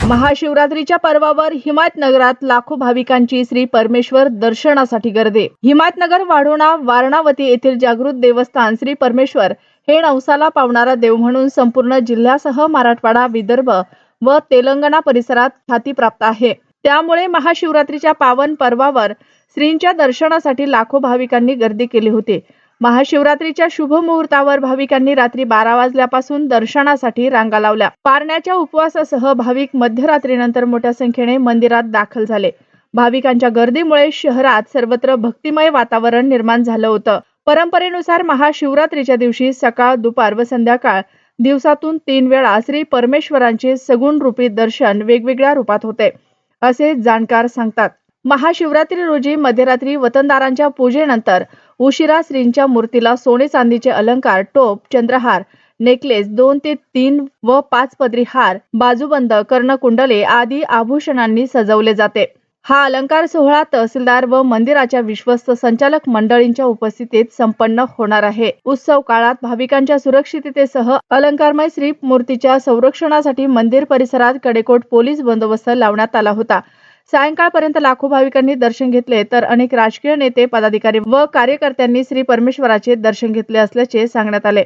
महाशिवरात्रीच्या पर्वावर हिमायतनगरात लाखो भाविकांची श्री परमेश्वर दर्शनासाठी गर्दी। हिमायतनगर वाढोणा वारणावती येथील जागृत देवस्थान श्री परमेश्वर हे नवसाला पावणारा देव म्हणून संपूर्ण जिल्ह्यासह मराठवाडा, विदर्भ व तेलंगणा परिसरात ख्याती प्राप्त आहे। त्यामुळे महाशिवरात्रीच्या पावन पर्वावर श्रींच्या दर्शनासाठी लाखो भाविकांनी गर्दी केली होती। महाशिवरात्रीच्या शुभ मुहूर्तावर भाविकांनी रात्री 12 वाजल्यापासून दर्शनासाठी रांगा लावल्या। पारण्याच्या उपवासासह भाविक मध्यरात्रीनंतर मोठ्या संख्येने मंदिरात दाखल झाले। भाविकांच्या गर्दीमुळे शहरात सर्वत्र भक्तिमय वातावरण निर्माण झालं होतं। परंपरेनुसार महाशिवरात्रीच्या दिवशी सकाळ, दुपार व संध्याकाळ दिवसातून 3 वेळा श्री परमेश्वरांचे सगुण रूपी दर्शन वेगवेगळ्या रूपात होते, असे जाणकार सांगतात। महाशिवरात्री रोजी मध्यरात्री वतनदारांच्या पूजेनंतर उशिरा श्रींच्या मूर्तीला सोने चांदीचे अलंकार, टोप, चंद्रहार, नेकलेस, 2 ते 3 व 5 पदरी हार, बाजूबंद, कर्णकुंडले आदी आभूषणांनी सजवले जाते। हा अलंकार सोहळा तहसीलदार व मंदिराच्या विश्वस्त संचालक मंडळींच्या उपस्थितीत संपन्न होणार आहे। उत्सव काळात भाविकांच्या सुरक्षिततेसह अलंकारमय श्री मूर्तीच्या संरक्षणासाठी मंदिर परिसरात कडेकोट पोलीस बंदोबस्त लावण्यात आला होता। सायंकाळपर्यंत लाखो भाविकांनी दर्शन घेतले, तर अनेक राजकीय नेते, पदाधिकारी व कार्यकर्त्यांनी श्री परमेश्वराचे दर्शन घेतले असल्याचे सांगण्यात आले।